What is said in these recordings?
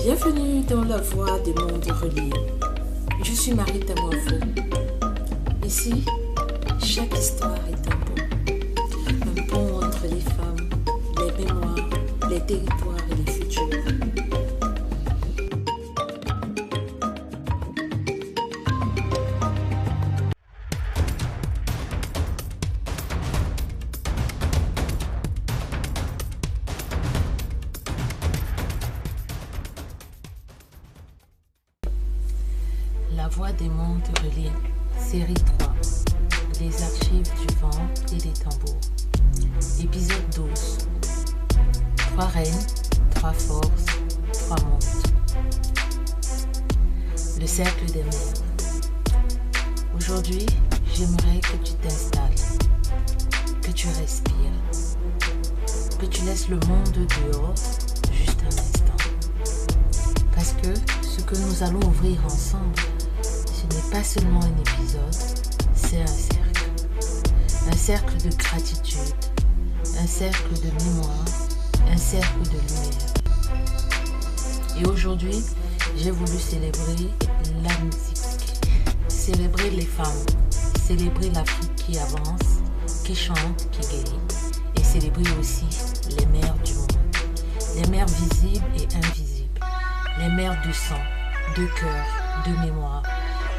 Bienvenue dans la voie des mondes reliés. Je suis Marie Tamoifo. Ici, chaque histoire est un pont entre les femmes, les mémoires, les territoires et les futurs. La voie des mondes reliés, série 3, les archives du vent et des tambours. Épisode 12. 3 reines, 3 forces, 3 mondes. Le cercle des mers. Aujourd'hui, j'aimerais que tu t'installes, que tu respires, que tu laisses le monde dehors juste un instant. Parce que ce que nous allons ouvrir ensemble, ce n'est pas seulement un épisode, c'est un cercle. Un cercle de gratitude, un cercle de mémoire, un cercle de lumière. Et aujourd'hui, j'ai voulu célébrer la musique, célébrer les femmes, célébrer l'Afrique qui avance, qui chante, qui guérit, et célébrer aussi les mères du monde, les mères visibles et invisibles, les mères de sang, de cœur, de mémoire,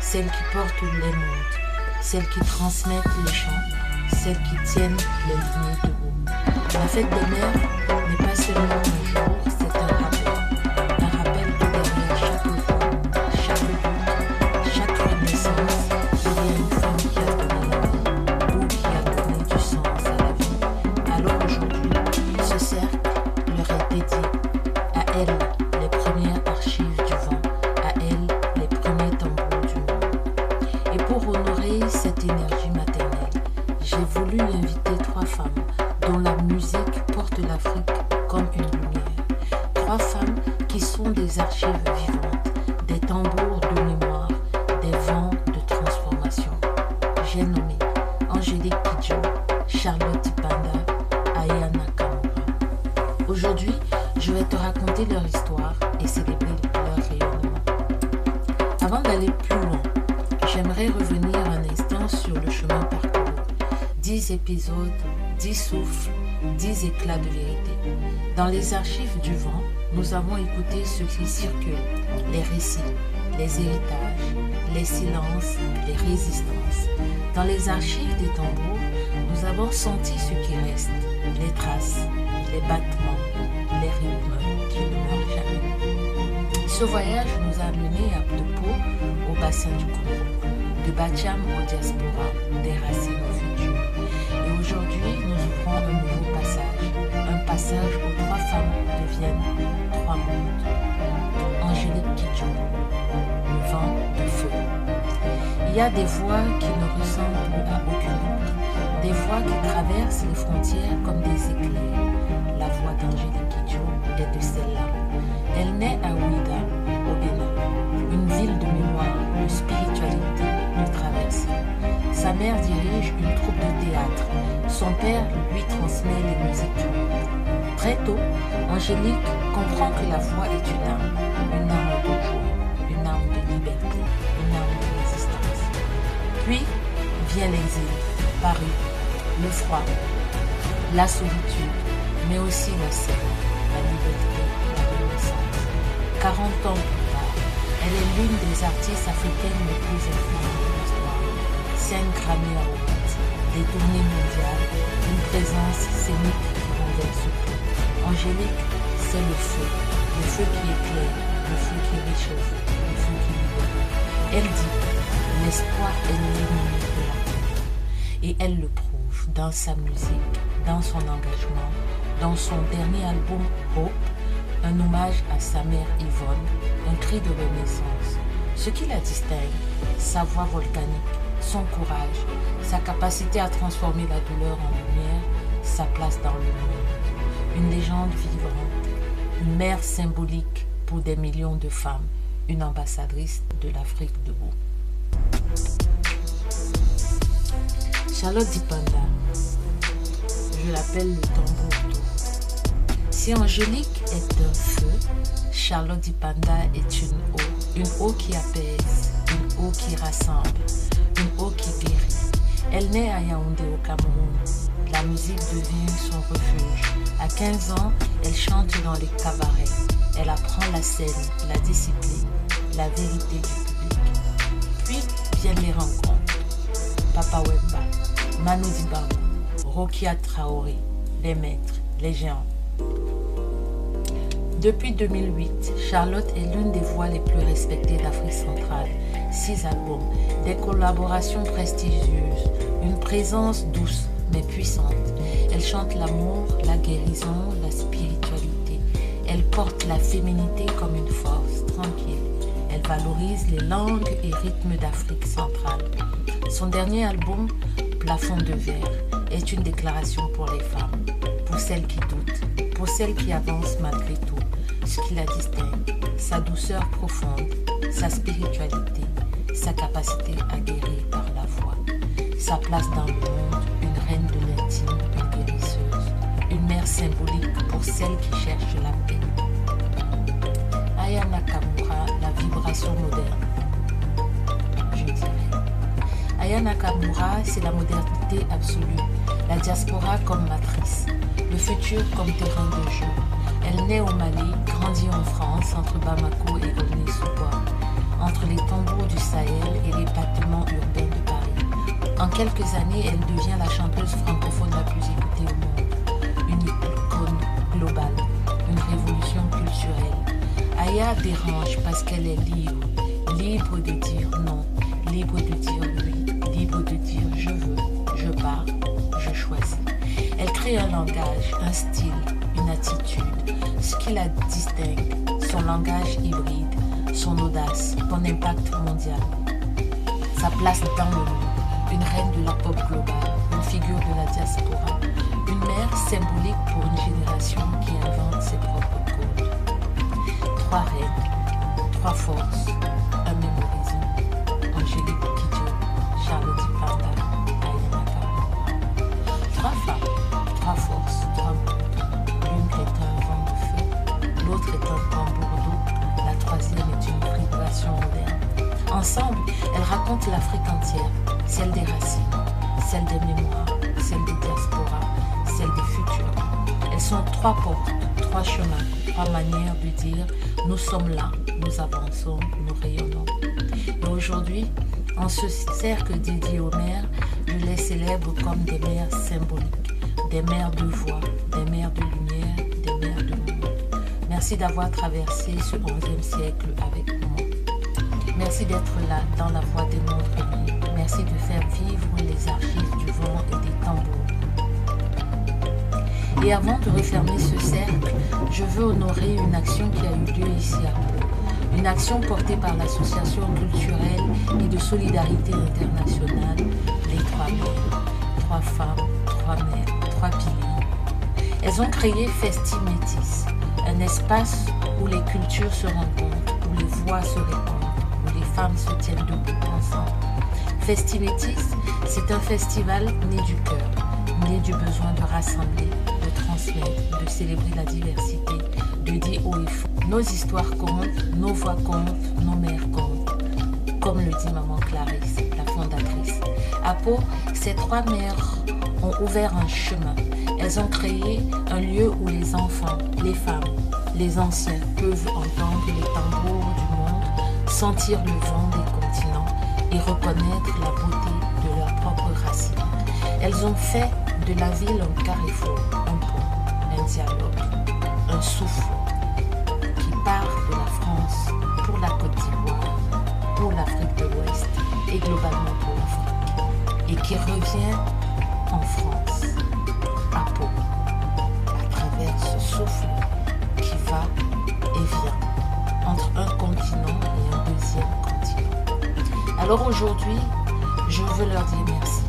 celles qui portent les mondes, celles qui transmettent les chants, celles qui tiennent les lignées debout. La fête des mères n'est pas seulement un jour, c'est un rappel que derrière chaque fois, chaque lutte, chaque renaissance, il y a une femme qui a donné la vie ou qui a donné du sens à la vie. Alors aujourd'hui, ce cercle leur est dédié à elles, les premières archives du vent, à elles, les premiers tambours du monde. Et pour honorer cette énergie maternelle, j'ai voulu inviter 3 femmes dont la musique porte l'Afrique comme une lumière. 3 femmes qui sont des archives vivantes, des tambours de mémoire, des vents de transformation. J'ai nommé Angélique Kidjo, Charlotte Dipanda, Aya Nakamura. Aujourd'hui, je vais te raconter leur histoire et célébrer leur rayonnement. Avant d'aller plus loin, j'aimerais revenir un instant sur le chemin parcouru. 10 épisodes, 10 souffles, 10 éclats de vérité. Dans les archives du vent, nous avons écouté ce qui circule, les récits, les héritages, les silences, les résistances. Dans les archives des tambours, nous avons senti ce qui reste, les traces, les battements, les rythmes qui ne meurent jamais. Ce voyage nous a menés à Ptopo, au bassin du Congo, de Batiam au diaspora, des racines au futur. Et aujourd'hui, nous ouvrons un nouveau passage où 3 femmes deviennent 3 mondes. Angélique Kidjo, le vent de feu. Il y a des voix qui ne ressemblent à aucune autre, des voix qui traversent les frontières comme des éclairs. La voix d'Angélique Kidjo est de celle-là. Elle naît à Ouiga, au Bénin, une ville de mémoire, de spiritualité, de traversée. Sa mère dirige une troupe de théâtre. Son père lui transmet les musiques du monde. Très tôt, Angélique comprend que la voix est une arme de joie, une arme de liberté, une arme de résistance. Puis vient l'exil, Paris, le froid, la solitude, mais aussi le ciel, la liberté, la renaissance. 40 ans plus tard, elle est l'une des artistes africaines les plus influentes de l'histoire. 5 Grammy Awards, des tournées mondiales, une présence scénique qui renverse tout. Angélique, c'est le feu qui éclaire, le feu qui réchauffe, le feu qui libère. Elle dit, l'espoir est l'ennemi de la paix. Et elle le prouve dans sa musique, dans son engagement, dans son dernier album Hope, un hommage à sa mère Yvonne, un cri de renaissance. Ce qui la distingue, sa voix volcanique, son courage, sa capacité à transformer la douleur en lumière, sa place dans le monde. Une légende vivante, une mère symbolique pour des millions de femmes, une ambassadrice de l'Afrique debout. Charlotte Dipanda, je l'appelle le tambour d'eau. Si Angélique est un feu, Charlotte Dipanda est une eau qui apaise, une eau qui rassemble, une eau qui guérit. Elle naît à Yaoundé au Cameroun. La musique devient son refuge. À 15 ans, elle chante dans les cabarets. Elle apprend la scène, la discipline, la vérité du public. Puis viennent les rencontres. Papa Wemba, Manu Dibango, Rokia Traoré, les maîtres, les géants. Depuis 2008, Charlotte est l'une des voix les plus respectées d'Afrique centrale. 6 albums, des collaborations prestigieuses, une présence douce mais puissante. Elle chante l'amour, la guérison, la spiritualité. Elle porte la féminité comme une force tranquille. Elle valorise les langues et rythmes d'Afrique centrale. Son dernier album, Plafond de verre, est une déclaration pour les femmes, pour celles qui doutent, pour celles qui avancent malgré tout. Ce qui la distingue, sa douceur profonde, sa spiritualité, sa capacité à guérir par la foi, sa place dans le monde, une reine de l'intime, une guérisseuse, une mère symbolique pour celles qui cherchent la paix. Aya Nakamura, la vibration moderne, je dirais. Aya Nakamura, c'est la modernité absolue, la diaspora comme matrice, le futur comme terrain de jeu. Elle naît au Mali, grandit en France, entre Bamako et Aulnay-sous-Bois, entre les tambours du Sahel et les bâtiments urbains de Paris. En quelques années, elle devient la chanteuse francophone la plus écoutée au monde. Une icône globale, une révolution culturelle. Aya dérange parce qu'elle est libre. Libre de dire non, libre de dire oui, libre de dire je veux, je pars, je choisis. Elle crée un langage, un style, une attitude, ce qui la distingue, son langage hybride, son audace, son impact mondial, sa place dans le monde, une reine de la pop globale, une figure de la diaspora, une mère symbolique pour une génération qui invente ses propres codes. 3 reines, 3 forces, un mémorisme, Angélique Kidjo, Charlotte Dipanda, Aya Nakamura. 3 femmes, 3 forces, 3 mondes. L'une est un vent de feu, l'autre est un tambour d'eau, la troisième est une vibration moderne. Ensemble, elles racontent l'Afrique entière, celle des racines, celle des mémoires, celle des diasporas, celle des futurs. Elles sont 3 portes, 3 chemins, 3 manières de dire nous sommes là, nous avançons, nous rayonnons. Et aujourd'hui, en ce cercle dédié aux mères, je les célèbre comme des mères symboliques, des mères de voix, des mères de lumière, des mères de monde. Merci d'avoir traversé ce 11e siècle avec moi. Merci d'être là dans la voix des mondes premiers. Merci de faire vivre les archives du vent et des tambours. Et avant de refermer ce cercle, je veux honorer une action qui a eu lieu ici à Pau. Une action portée par l'association culturelle et de solidarité internationale, les 3 mères. 3 femmes, 3 mères, 3 piliers. Elles ont créé Festi Métis, un espace où les cultures se rencontrent, où les voix se répondent, où les femmes se tiennent debout ensemble. Festi Métis, c'est un festival né du cœur, né du besoin de rassembler, de transmettre, de célébrer la diversité, de dire haut et fort. Nos histoires comptent, nos voix comptent, nos mères comptent, comme le dit maman Clarisse, la fondatrice. À Pau, ces 3 mères ont ouvert un chemin. Elles ont créé un lieu où les enfants, les femmes, les anciens peuvent entendre les tambours du monde, sentir le vent des continents et reconnaître la beauté de leurs propres racines. Elles ont fait de la ville un carrefour, un pont, un dialogue, un souffle qui part de la France pour la Côte d'Ivoire, pour l'Afrique de l'Ouest et globalement pour l'Afrique, et qui revient en France, à Pau, à travers ce souffle qui va et vient entre un continent et un deuxième continent. Alors aujourd'hui, je veux leur dire merci.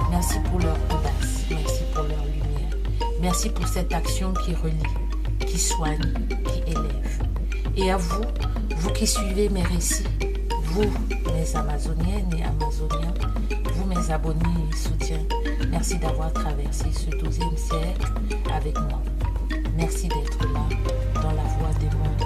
Merci pour leur audace, merci pour leur lumière, merci pour cette action qui relie, qui soigne, qui élève. Et à vous, vous qui suivez mes récits, vous, mes Amazoniennes et Amazoniens, vous, mes abonnés et soutiens, merci d'avoir traversé ce 12e siècle avec moi. Merci d'être là dans la voie des mondes.